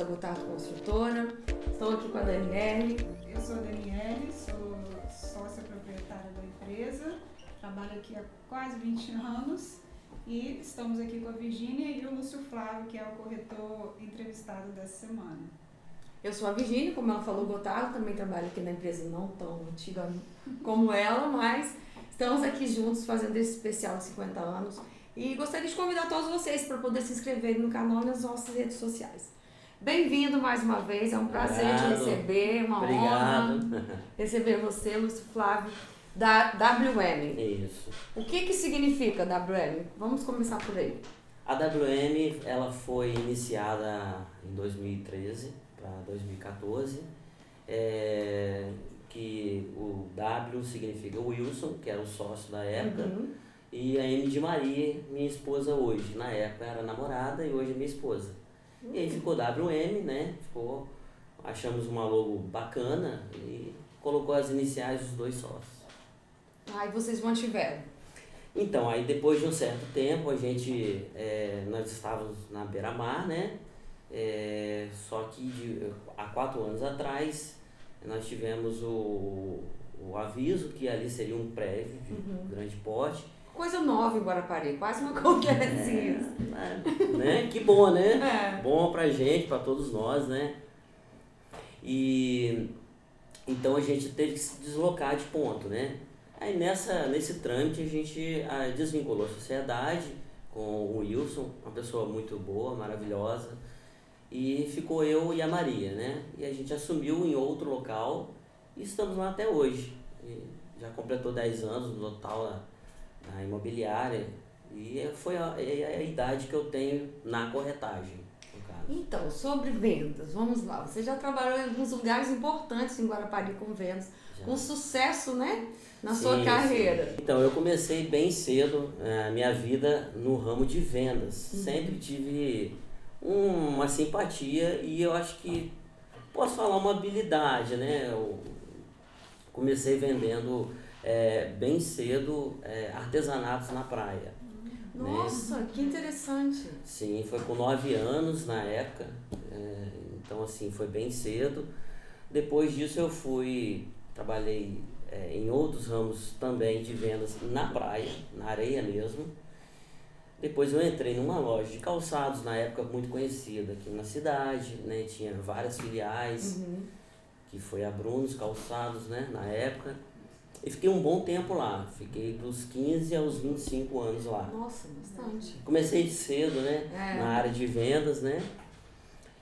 da Gotardo Construtora. Estou aqui com a Daniele. Eu sou a Daniele, sou sócia proprietária da empresa, trabalho aqui há quase 20 anos e estamos aqui com a Virgínia e o Lúcio Flávio, que é o corretor entrevistado dessa semana. Eu sou a Virgínia, como ela falou, Gotardo, também trabalho aqui na empresa não tão antiga como ela, mas estamos aqui juntos fazendo esse especial de 50 anos e gostaria de convidar todos vocês para poder se inscreverem no canal e nas nossas redes sociais. Bem-vindo mais uma vez, é um prazer te receber, uma honra receber você, Lúcio Flávio, da WM. Isso. O que significa WM? Vamos começar por aí. A WM ela foi iniciada em 2013 para 2014, que o W significa Wilson, que era o sócio da época, e a M de Maria, minha esposa hoje. Na época era namorada e hoje é minha esposa. E aí ficou WM, né? Achamos uma logo bacana e colocou as iniciais dos dois sócios. Aí vocês mantiveram. Então, aí depois de um certo tempo, nós estávamos na beira-mar, né? Só que há 4 anos atrás, nós tivemos o aviso que ali seria um prédio de grande porte. Coisa nova em Guarapari, quase não acontece isso. Né? Que bom, né? Bom pra gente, pra todos nós, né? E então a gente teve que se deslocar de ponto, né? Aí nesse trâmite a gente desvinculou a sociedade com o Wilson, uma pessoa muito boa, maravilhosa, e ficou eu e a Maria, né? E a gente assumiu em outro local e estamos lá até hoje. E já completou 10 anos no total na imobiliária e foi a idade que eu tenho na corretagem, no caso. Então, sobre vendas, vamos lá. Você já trabalhou em alguns lugares importantes em Guarapari com vendas, com sucesso, né? Na sua carreira. Sim. Então, eu comecei bem cedo a minha vida no ramo de vendas. Sempre tive uma simpatia e eu acho que posso falar uma habilidade, né? Eu comecei vendendo bem cedo artesanatos na praia. Nossa, né? que interessante. Sim, foi com 9 anos na época, então assim, foi bem cedo. Depois disso eu trabalhei em outros ramos também de vendas na praia, na areia mesmo. Depois eu entrei numa loja de calçados, na época muito conhecida aqui na cidade, né? Tinha várias filiais, que foi a Brunos Calçados, né? Na época. E fiquei um bom tempo lá, fiquei dos 15 aos 25 anos lá. Nossa, bastante. Comecei cedo, né? Na área de vendas, né?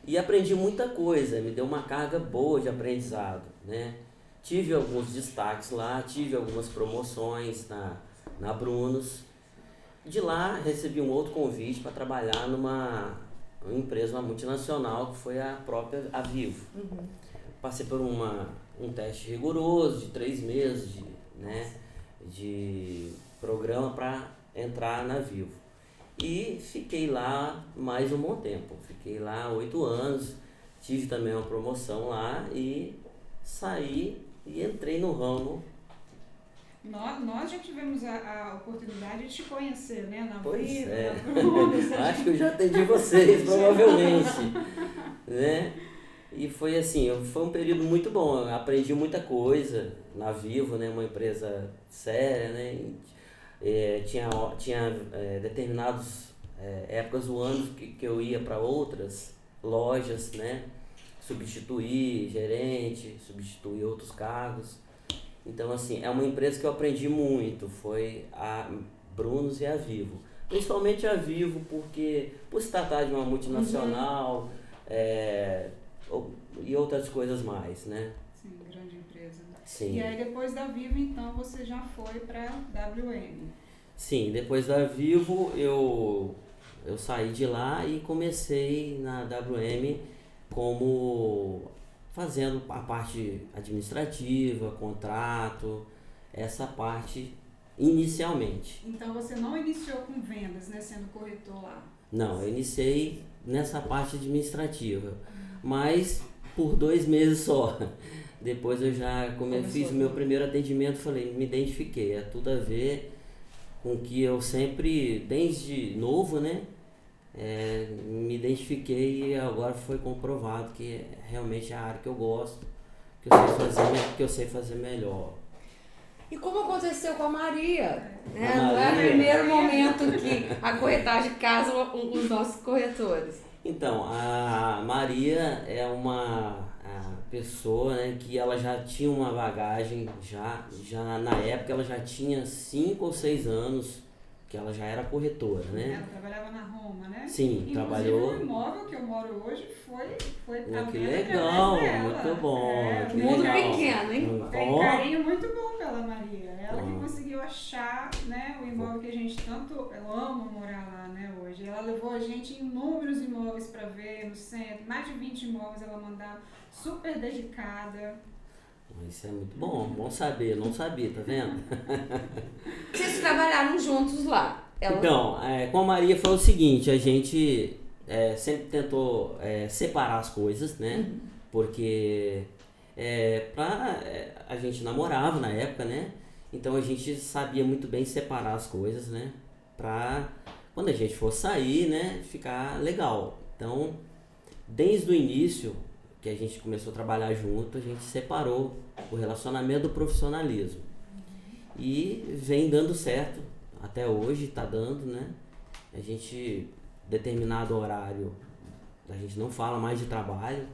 E aprendi muita coisa, me deu uma carga boa de aprendizado, né? Tive alguns destaques lá, tive algumas promoções na Brunos. De lá recebi um outro convite para trabalhar numa empresa, uma multinacional, que foi a própria Avivo. Passei por um teste rigoroso de 3 meses de programa para entrar na Vivo. E fiquei lá mais um bom tempo, fiquei lá 8 anos, tive também uma promoção lá e saí e entrei no ramo. Nós já tivemos a oportunidade de te conhecer, né? Na Pois Vivo, é. na Brunos. Acho que eu já atendi vocês, provavelmente. Né? E foi assim, foi um período muito bom, eu aprendi muita coisa na Vivo, né? Uma empresa séria, né? Tinha determinadas épocas do ano que eu ia para outras lojas, né? Substituir gerente, substituir outros cargos. Então, assim, é uma empresa que eu aprendi muito, foi a Brunos e a Vivo. Principalmente a Vivo, porque por se tratar de uma multinacional e outras coisas mais, né? Sim, grande empresa. Sim. E aí depois da Vivo, então, você já foi para WM. Sim, depois da Vivo eu saí de lá e comecei na WM fazendo a parte administrativa, contrato, essa parte inicialmente. Então você não iniciou com vendas, né, sendo corretor lá? Não, eu iniciei nessa parte administrativa, mas por 2 meses só. Depois eu já fiz o meu primeiro atendimento, falei, me identifiquei, é tudo a ver com que eu sempre, desde novo, né, me identifiquei e agora foi comprovado que realmente é a área que eu gosto, que eu sei fazer melhor. E como aconteceu com a Maria? Né? A Não é o Maria. primeiro momento que a corretagem casa os nossos corretores. Então, a Maria é uma pessoa, né, que ela já tinha uma bagagem, já na época ela já tinha 5 ou 6 anos que ela já era corretora, né? Ela trabalhava na Roma, né? Sim, Inclusive, trabalhou. o imóvel que eu moro hoje foi a Que venda legal, através dela. muito bom. Que Mundo legal. pequeno, hein? Tem um carinho muito bom pela Maria. Ela que Bom. conseguiu achar, né, o imóvel que a gente tanto... Eu amo morar lá, né, hoje. Ela levou a gente em inúmeros imóveis para ver no centro. Mais de 20 imóveis ela mandava. Super dedicada. Isso é muito bom saber, não sabia, tá vendo? Vocês trabalharam juntos lá. Então, com a Maria foi o seguinte, a gente sempre tentou separar as coisas, né? Porque a gente namorava na época, né? Então a gente sabia muito bem separar as coisas, né? Pra quando a gente for sair, né? Ficar legal. Então, desde o início que a gente começou a trabalhar junto, a gente separou o relacionamento do profissionalismo. E vem dando certo. Até hoje tá dando, né? A gente, determinado horário, a gente não fala mais de trabalho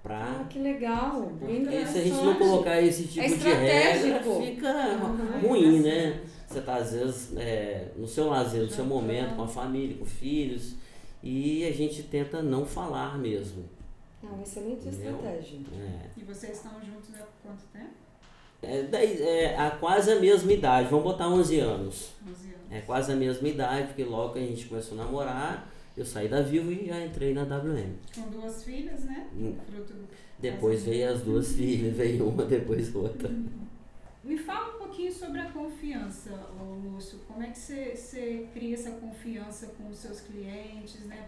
pra... que legal. Porque se a gente não colocar esse tipo de regra, fica ruim, né? Você tá às vezes no seu lazer, no seu momento, com a família, com filhos, e a gente tenta não falar mesmo. É uma excelente estratégia. E vocês estão juntos há quanto tempo? Há quase a mesma idade, vamos botar 11 anos. 11 anos. É quase a mesma idade, porque logo que a gente começou a namorar, eu saí da Vivo e já entrei na WM. Com 2 filhas, né? Fruto do Depois veio as 2 filhas, veio uma, depois outra. Me fala um pouquinho sobre a confiança, Lúcio. Como é que você cria essa confiança com os seus clientes, né?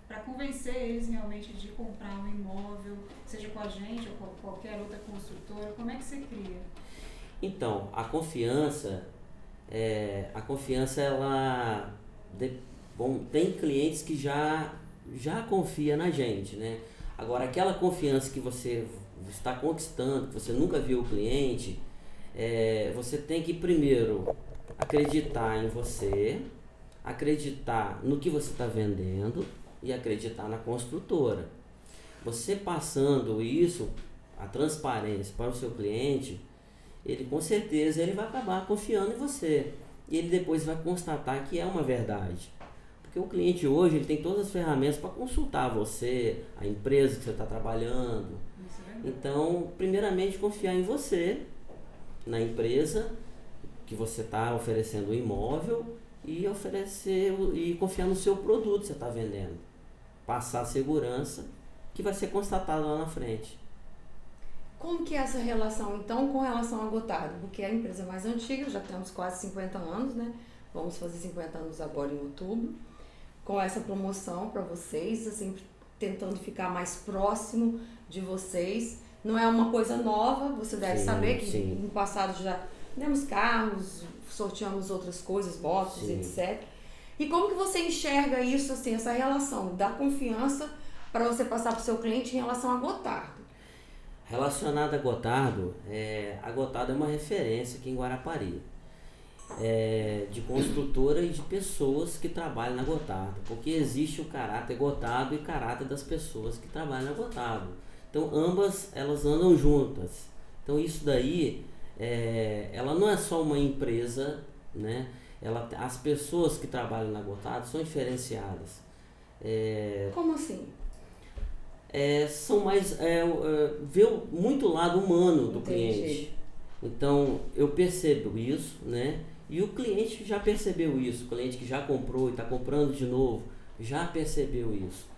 Para convencer eles realmente de comprar um imóvel, seja com a gente ou com qualquer outra construtora, como é que você cria? Então, a confiança ela... tem clientes que já confia na gente, né? Agora, aquela confiança que você está conquistando, que você nunca viu o cliente, você tem que primeiro acreditar em você, acreditar no que você está vendendo e acreditar na construtora. Você passando isso, a transparência para o seu cliente, ele com certeza ele vai acabar confiando em você. E ele depois vai constatar que é uma verdade. Porque o cliente hoje ele tem todas as ferramentas para consultar você, a empresa que você está trabalhando. Então, primeiramente, confiar em você, na empresa que você está oferecendo o imóvel e confiar no seu produto que você está vendendo. Passar segurança que vai ser constatado lá na frente. Como que é essa relação, então, com relação à Gotardo? Porque é a empresa mais antiga, já temos quase 50 anos, né? Vamos fazer 50 anos agora em outubro. Com essa promoção para vocês, assim, tentando ficar mais próximo de vocês. Não é uma coisa nova, você deve saber que no passado já demos carros, sorteamos outras coisas, motos, etc. E como que você enxerga isso, assim, essa relação da confiança para você passar para o seu cliente em relação a Gotardo? Relacionado a Gotardo é uma referência aqui em Guarapari. De construtora e de pessoas que trabalham na Gotardo, porque existe o caráter Gotardo e o caráter das pessoas que trabalham na Gotardo. Então ambas elas andam juntas. Então isso daí, ela não é só uma empresa, né? As pessoas que trabalham na Gotardo são diferenciadas. Como assim? São mais vê muito o lado humano do cliente. Então eu percebo isso, né? E o cliente já percebeu isso, o cliente que já comprou e está comprando de novo, já percebeu isso.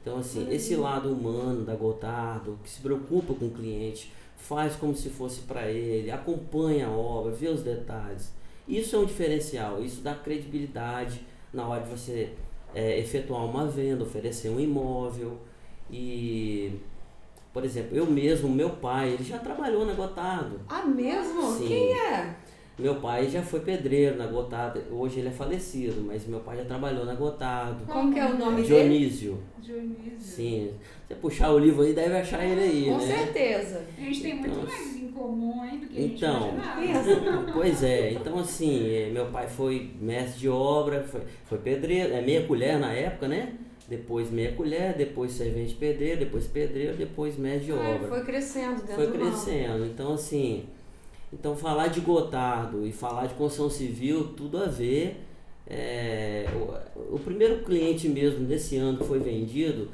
Então assim, esse lado humano da Gotardo, que se preocupa com o cliente, faz como se fosse para ele, acompanha a obra, vê os detalhes. Isso é um diferencial, isso dá credibilidade na hora de você efetuar uma venda, oferecer um imóvel. E, por exemplo, eu mesmo, meu pai, ele já trabalhou na Gotardo. Ah, mesmo? Sim. Quem é? Meu pai já foi pedreiro na Gotardo, hoje ele é falecido, mas meu pai já trabalhou na Gotardo. Como que é o nome dele? Dionísio. Dionísio. Sim, se você puxar o livro aí, deve achar ele aí, Com né? certeza. A gente tem muito Então, mais em comum hein, do que a gente então, imaginava. Pensa. Pois é, então assim, meu pai foi mestre de obra, foi pedreiro, meia colher na época, né? Depois meia colher, depois servente pedreiro, depois mestre de Ah, obra. foi crescendo dentro Foi do ramo. crescendo, então assim, então falar de Gotardo e falar de construção civil, tudo a ver. O primeiro cliente mesmo desse ano que foi vendido,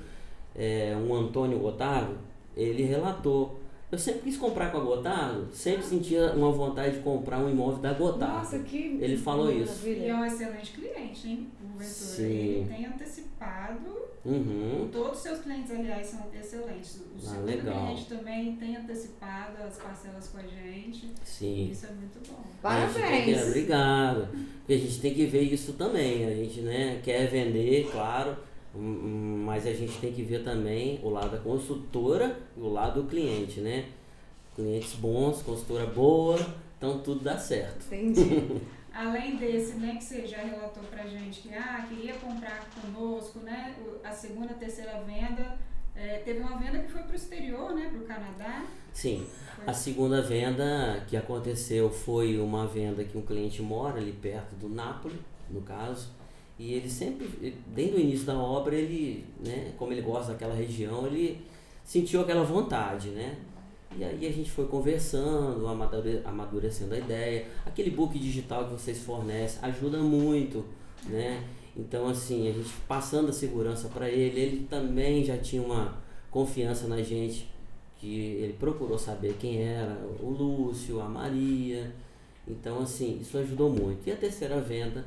um Antônio Gotardo, ele relatou: eu sempre quis comprar com a Gotardo, sempre sentia uma vontade de comprar um imóvel da Gotardo. Nossa, que Ele falou isso. E é maravilha. um excelente cliente, hein? O Ventura. Sim. Ele tem antecipado. Uhum. Todos os seus clientes, aliás, são excelentes. O segundo legal. cliente também tem antecipado as parcelas com a gente. Sim. Isso é muito bom. A gente tem Parabéns. obrigado. Porque a gente tem que ver isso também. A gente, né, quer vender, claro, mas a gente tem que ver também o lado da construtora e o lado do cliente, né? Clientes bons, consultora boa, então tudo dá certo. Entendi. Além desse, né, que você já relatou pra gente que queria comprar conosco, né? A segunda, terceira venda. Teve uma venda que foi pro exterior, né? Pro Canadá. Sim, Foi- a segunda venda que aconteceu foi uma venda que um cliente mora ali perto do Nápoles, no caso, e ele sempre, desde o início da obra, ele, né, como ele gosta daquela região, ele sentiu aquela vontade, né? E aí a gente foi conversando, amadurecendo a ideia. Aquele book digital que vocês fornecem ajuda muito, né? Então assim, a gente passando a segurança para ele também já tinha uma confiança na gente, que ele procurou saber quem era o Lúcio, a Maria. Então assim, isso ajudou muito. E a terceira venda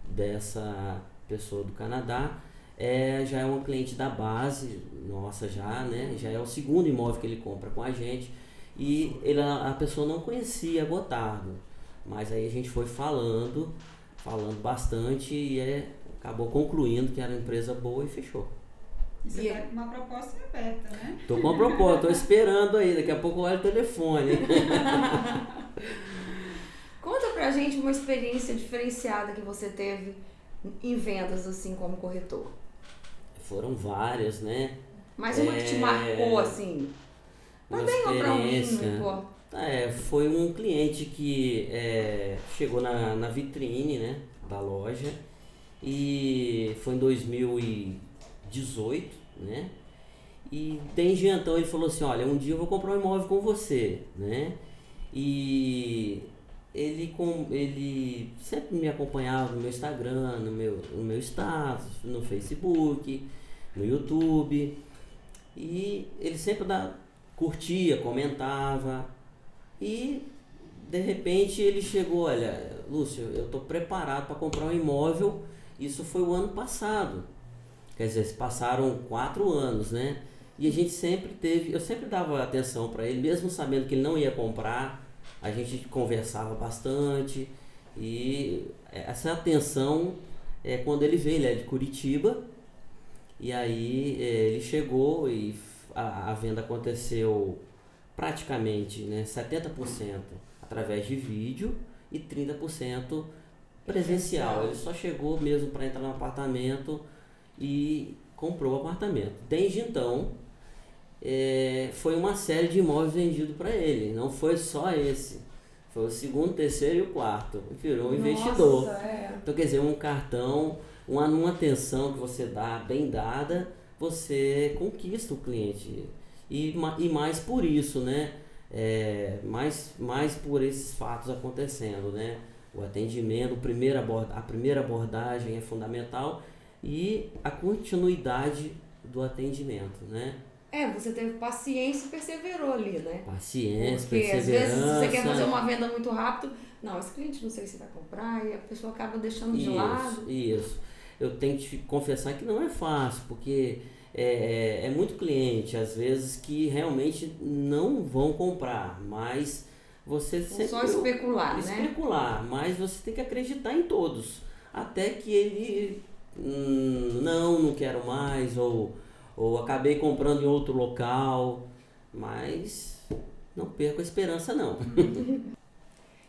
dessa pessoa do Canadá já é uma cliente da base nossa já, né? Já é o segundo imóvel que ele compra com a gente. E a pessoa não conhecia a Gotardo, mas aí a gente foi falando bastante e acabou concluindo que era uma empresa boa e fechou. E você tá com uma proposta em aberta, né? Tô com a proposta, tô esperando aí, daqui a pouco eu olho o telefone. Conta pra gente uma experiência diferenciada que você teve em vendas, assim, como corretor. Foram várias, né? Mas uma que te marcou, assim. Uma Também ou pra um não experiência. importa. Foi um cliente que chegou na vitrine, né, da loja, e foi em 2018, né? E desde então ele falou assim: olha, um dia eu vou comprar um imóvel com você, né? E ele sempre me acompanhava no meu Instagram, no meu status, no Facebook, no YouTube, e ele sempre curtia, comentava. E de repente ele chegou: olha, Lúcio, eu estou preparado para comprar um imóvel. Isso foi o ano passado, quer dizer, se passaram 4 anos, né? E a gente eu sempre dava atenção para ele, mesmo sabendo que ele não ia comprar. A gente conversava bastante, e essa atenção quando ele veio. Ele é de Curitiba, e aí ele chegou e a venda aconteceu praticamente, né, 70% através de vídeo e 30% presencial. Ele só chegou mesmo para entrar no apartamento e comprou o apartamento. Desde então, foi uma série de imóveis vendidos para ele. Não foi só esse. Foi o segundo, terceiro e o quarto. Virou um investidor. Então, quer dizer, um cartão, uma atenção que você dá bem dada, você conquista o cliente. E mais por isso, né? Mais por esses fatos acontecendo, né? O atendimento, a primeira abordagem é fundamental, e a continuidade do atendimento, né? Você teve paciência e perseverou ali, né? Paciência, Porque às perseverança. vezes você quer fazer uma venda muito rápido, não, esse cliente não sei se vai comprar, e a pessoa acaba deixando de lado. Isso. Eu tenho que te confessar que não é fácil, porque é muito cliente, às vezes, que realmente não vão comprar, mas você sempre... Só especular, né? Especular, mas você tem que acreditar em todos, até que ele, não quero mais, ou acabei comprando em outro local, mas não perco a esperança não.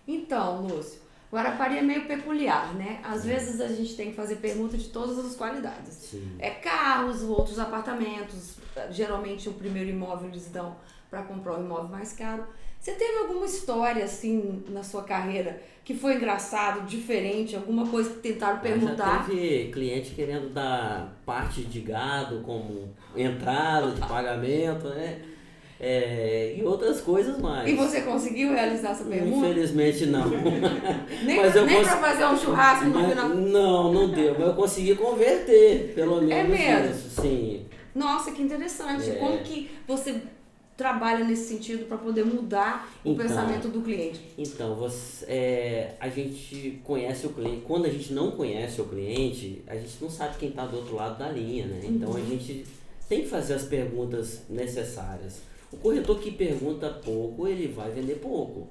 Em Então, Lúcio, Guarapari é meio peculiar, né? Às vezes a gente tem que fazer pergunta de todas as qualidades. Sim. É carros, outros apartamentos. Geralmente o primeiro imóvel eles dão para comprar um imóvel mais caro. Você teve alguma história assim na sua carreira que foi engraçado, diferente, alguma coisa que tentaram perguntar? Já teve cliente querendo dar parte de gado como entrada de pagamento, né? E outras coisas mais. E você conseguiu realizar essa pergunta? Infelizmente não. Nem Mas eu para fazer um churrasco no final? Não deu. Mas eu consegui converter, pelo menos. É mesmo? Isso, sim. Nossa, que interessante. Como que você trabalha nesse sentido para poder mudar o pensamento do cliente? Então, a gente conhece o cliente. Quando a gente não conhece o cliente, a gente não sabe quem está do outro lado da linha, né? Então, a gente tem que fazer as perguntas necessárias. O corretor que pergunta pouco, ele vai vender pouco.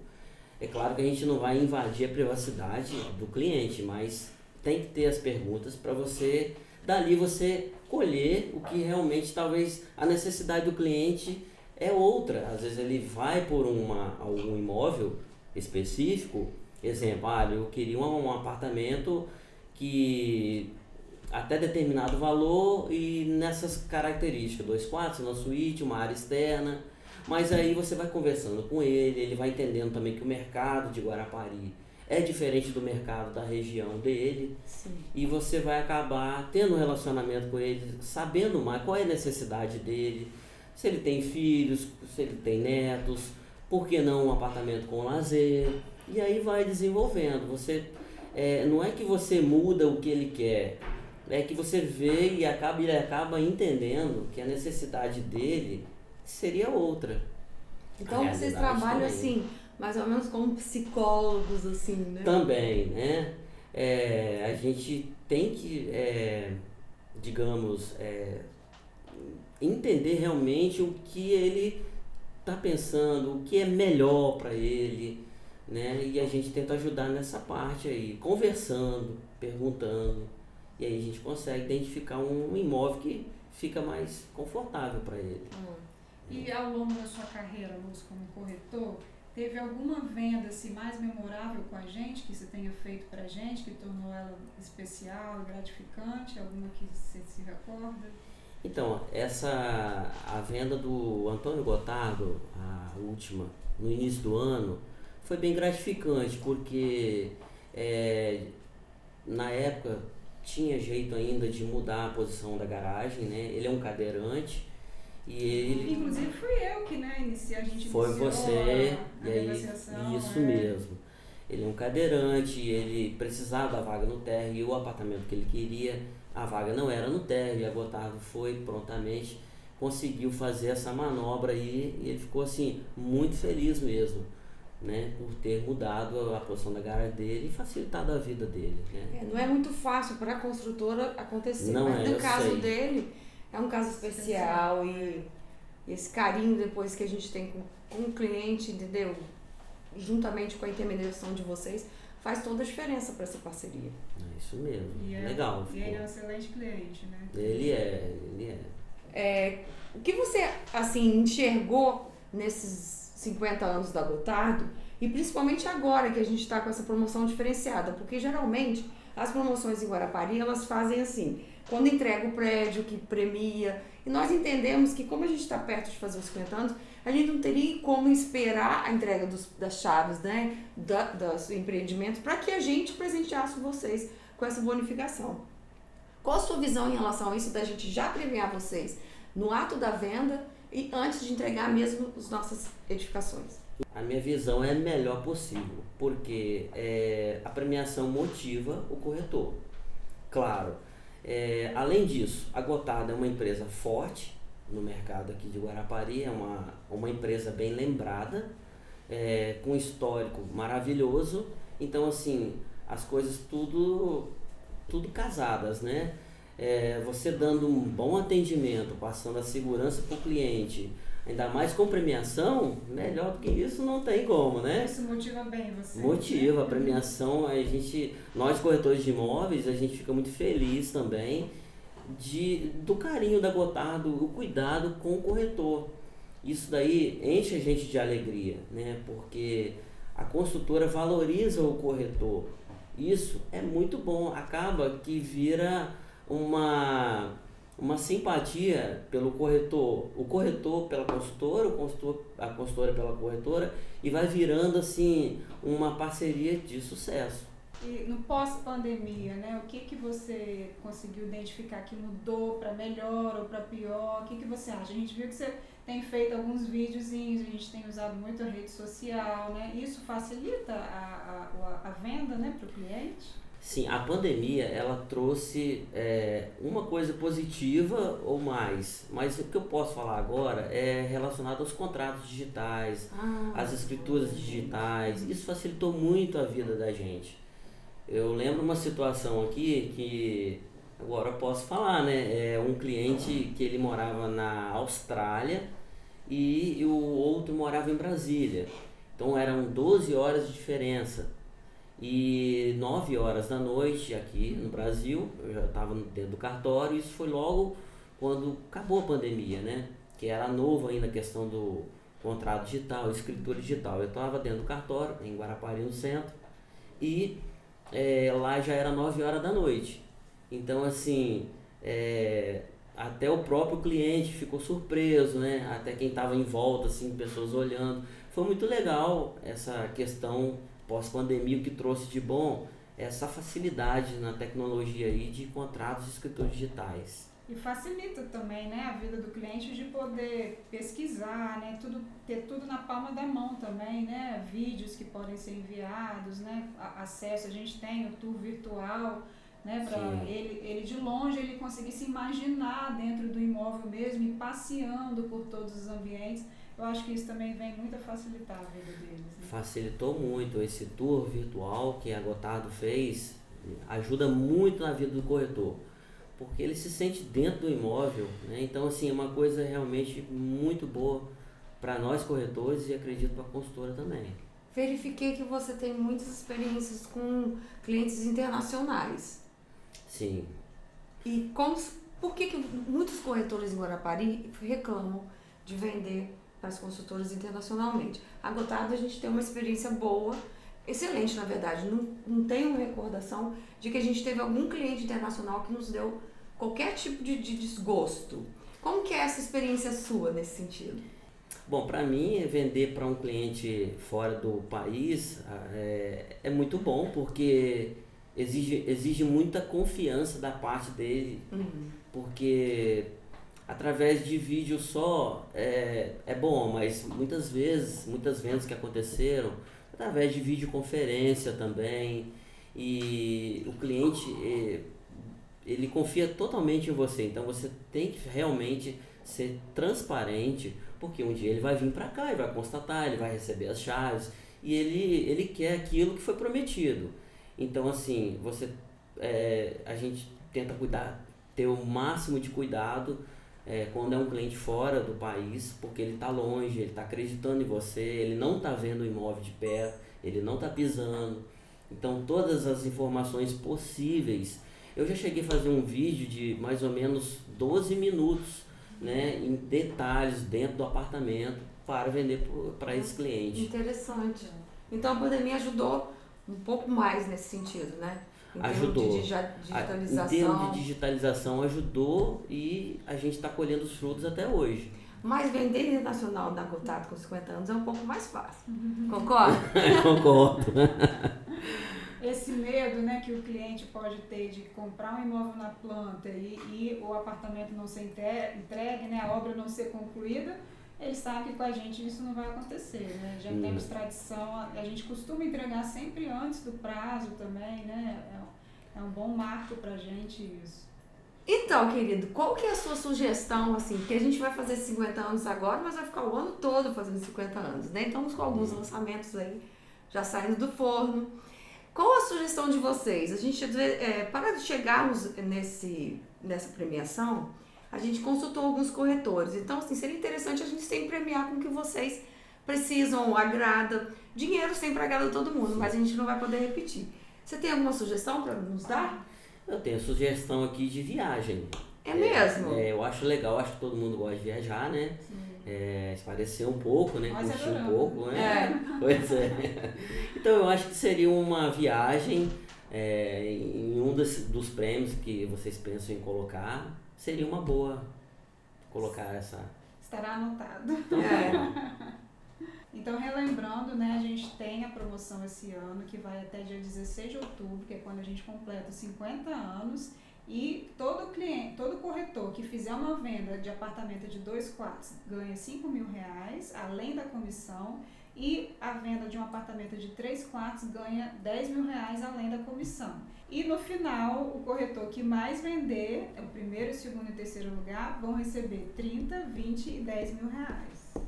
É claro que a gente não vai invadir a privacidade do cliente, mas tem que ter as perguntas para você, dali você colher o que realmente talvez a necessidade do cliente é outra. Às vezes ele vai por algum imóvel específico, exemplo, eu queria um apartamento que até determinado valor e nessas características, 2 quartos, uma suíte, uma área externa, mas aí você vai conversando com ele vai entendendo também que o mercado de Guarapari é diferente do mercado da região dele. Sim. E você vai acabar tendo um relacionamento com ele, sabendo mais qual é a necessidade dele, se ele tem filhos, se ele tem netos, por que não um apartamento com lazer, e aí vai desenvolvendo. Você, não é que você muda o que ele quer, é que você vê e ele acaba entendendo que a necessidade dele seria outra. Então vocês trabalham assim, mais ou menos como psicólogos, assim, né? Também, né? A gente tem que, digamos, entender realmente o que ele está pensando, o que é melhor para ele, né? E a gente tenta ajudar nessa parte aí, conversando, perguntando, e aí a gente consegue identificar um imóvel que fica mais confortável para ele. E ao longo da sua carreira, Lúcio, como corretor, teve alguma venda assim, mais memorável com a gente, que você tenha feito pra gente, que tornou ela especial, gratificante, alguma que você se recorda? Então, a venda do Antônio Gotardo, a última, no início do ano, foi bem gratificante, porque na época tinha jeito ainda de mudar a posição da garagem, né? Ele é um cadeirante, e ele... Inclusive fui eu que a gente foi você, a e aí, negociação. isso mesmo. Ele é um cadeirante, ele precisava da vaga no térreo, e o apartamento que ele queria, a vaga não era no térreo, e a Gotardo foi prontamente, conseguiu fazer essa manobra aí, e ele ficou assim, muito feliz mesmo, né, por ter mudado a posição da garagem dele e facilitado a vida dele, né. Não é muito fácil para a construtora acontecer, Não mas no caso sei. dele é um caso especial e esse carinho depois que a gente tem com o cliente, entendeu? Juntamente com a intermediação de vocês, faz toda a diferença para essa parceria. É isso mesmo, E legal. E ele é um excelente cliente, né? Ele é. O que você, assim, enxergou nesses 50 anos da Gotardo e principalmente agora que a gente está com essa promoção diferenciada? Porque geralmente as promoções em Guarapari, elas fazem assim, quando entrega o prédio, que premia, e nós entendemos que como a gente está perto de fazer os 50 anos, a gente não teria como esperar a entrega das chaves, né, dos empreendimentos, para que a gente presenteasse vocês com essa bonificação. Qual a sua visão em relação a isso, da gente já premiar vocês no ato da venda e antes de entregar mesmo as nossas edificações? A minha visão é a melhor possível, porque a premiação motiva o corretor. Claro, além disso, a Gotardo é uma empresa forte no mercado aqui de Guarapari, é uma empresa bem lembrada, com histórico maravilhoso. Então, assim, as coisas tudo casadas, né? Você dando um bom atendimento, passando a segurança para o cliente, ainda mais com premiação, melhor do que isso não tem como, né? Isso motiva bem você. Motiva, a premiação, nós corretores de imóveis, a gente fica muito feliz também do carinho da Gotardo, o cuidado com o corretor. Isso daí enche a gente de alegria, né? Porque a construtora valoriza o corretor. Isso é muito bom, acaba que vira uma simpatia pelo corretor, o corretor pela consultora, a consultora pela corretora, e vai virando assim uma parceria de sucesso. E no pós-pandemia, né, o que você conseguiu identificar que mudou para melhor ou para pior? O que você acha? A gente viu que você tem feito alguns videozinhos, a gente tem usado muito a rede social, né? Isso facilita a venda, né, para o cliente? Sim, a pandemia ela trouxe uma coisa positiva ou mais, mas o que eu posso falar agora é relacionado aos contratos digitais, às escrituras digitais. Isso facilitou muito a vida da gente. Eu lembro uma situação aqui que agora eu posso falar, né? Um cliente que ele morava na Austrália e o outro morava em Brasília. Então eram 12 horas de diferença. E 9 horas da noite aqui no Brasil, eu já estava dentro do cartório, isso foi logo quando acabou a pandemia, né? Que era novo ainda a questão do contrato digital, escritura digital. Eu estava dentro do cartório, em Guarapari, no centro, e lá já era 9 horas da noite. Então, assim, até o próprio cliente ficou surpreso, né? Até quem estava em volta, assim, pessoas olhando. Foi muito legal essa questão pós-pandemia, o que trouxe de bom essa facilidade na tecnologia aí de contratos de escrituras digitais. E facilita também, né, a vida do cliente de poder pesquisar, né, ter tudo na palma da mão também, né, vídeos que podem ser enviados, né, acesso, a gente tem o tour virtual, né, para ele de longe ele conseguir se imaginar dentro do imóvel mesmo e passeando por todos os ambientes. Eu acho que isso também vem muito a facilitar a vida deles. Né? Facilitou muito esse tour virtual que a Gotardo fez, ajuda muito na vida do corretor, porque ele se sente dentro do imóvel, né? Então, assim, é uma coisa realmente muito boa para nós corretores e acredito para a consultora também. Verifiquei que você tem muitas experiências com clientes internacionais. Sim. E por que muitos corretores em Guarapari reclamam de vender para as consultoras internacionalmente? A Gotardo, a gente tem uma experiência boa, excelente na verdade. Não tenho recordação de que a gente teve algum cliente internacional que nos deu qualquer tipo de desgosto. Como que é essa experiência sua nesse sentido? Bom, para mim, vender para um cliente fora do país é muito bom, porque exige muita confiança da parte dele, porque através de vídeo só é bom, mas muitas vendas que aconteceram, através de videoconferência também, e o cliente ele confia totalmente em você, então você tem que realmente ser transparente, porque um dia ele vai vir para cá, ele vai constatar, ele vai receber as chaves, e ele quer aquilo que foi prometido. Então, assim, a gente tenta ter o máximo de cuidado quando é um cliente fora do país, porque ele está longe, ele está acreditando em você, ele não está vendo o imóvel de perto, ele não está pisando. Então, todas as informações possíveis. Eu já cheguei a fazer um vídeo de mais ou menos 12 minutos, né, em detalhes dentro do apartamento para vender para esse cliente. Interessante. Então, a pandemia ajudou um pouco mais nesse sentido, né? Ajudou. De digitalização. Em termos de digitalização ajudou e a gente está colhendo os frutos até hoje. Mas vender internacional da Gotardo com 50 anos é um pouco mais fácil. Concorda? Concordo. Esse medo, né, que o cliente pode ter de comprar um imóvel na planta e o apartamento não ser entregue, né, a obra não ser concluída, ele sabe que com a gente isso não vai acontecer, né? Já temos tradição, a gente costuma entregar sempre antes do prazo também, né? É um bom marco pra gente isso. Então, querido, qual que é a sua sugestão, assim, que a gente vai fazer 50 anos agora, mas vai ficar o ano todo fazendo 50 anos, né? Então, estamos com alguns lançamentos aí já saindo do forno. Qual a sugestão de vocês? A gente, para chegarmos nessa premiação, a gente consultou alguns corretores. Então, assim, seria interessante a gente sempre premiar com o que vocês precisam, agrada. Dinheiro sempre agrada todo mundo, mas a gente não vai poder repetir. Você tem alguma sugestão para nos dar? Eu tenho sugestão aqui de viagem. É mesmo? Eu acho legal, acho que todo mundo gosta de viajar, né? Sim. Esparecer um pouco, né? Nós Curtir um adoramos. pouco, né? Pois é. Então eu acho que seria uma viagem em um dos prêmios que vocês pensam em colocar. Seria uma boa colocar essa. Estará anotado. É. Então, relembrando, né, a gente tem a promoção esse ano que vai até dia 16 de outubro, que é quando a gente completa os 50 anos. E todo cliente, todo corretor que fizer uma venda de apartamento de 2 quartos ganha R$5.000, além da comissão. E a venda de um apartamento de 3 quartos ganha R$10.000, além da comissão. E no final, o corretor que mais vender, o primeiro, segundo e terceiro lugar, vão receber 30, 20 e R$10.000.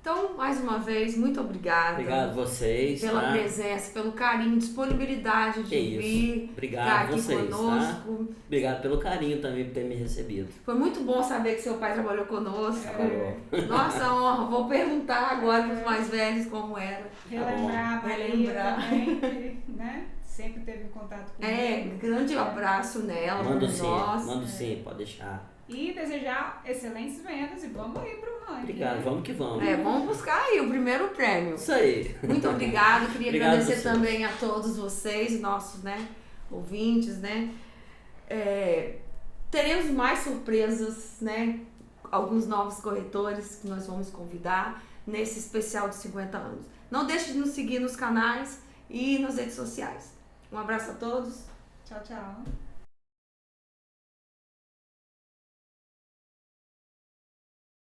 Então, mais uma vez, muito obrigada. Obrigado a vocês. Pela tá? presença, pelo carinho, disponibilidade de vir Obrigado estar a aqui vocês, conosco. tá? Obrigado pelo carinho também por ter me recebido. Foi muito bom saber que seu pai trabalhou conosco. Nossa, honra. Vou perguntar agora para os mais velhos como era. Relembrar a Maria Relembrar. também, que, né, sempre teve contato comigo. Grande abraço nela, Mando por sim, nós. mando sim, pode deixar. E desejar excelentes vendas e vamos aí pro ranking. Obrigado, né? vamos que vamos. Vamos buscar aí o primeiro prêmio. Isso aí. Muito obrigada. Queria Obrigado a agradecer vocês. também a todos vocês, nossos, né, ouvintes, né. Teremos mais surpresas, né, alguns novos corretores que nós vamos convidar nesse especial de 50 anos. Não deixe de nos seguir nos canais e nas redes sociais. Um abraço a todos. Tchau, tchau.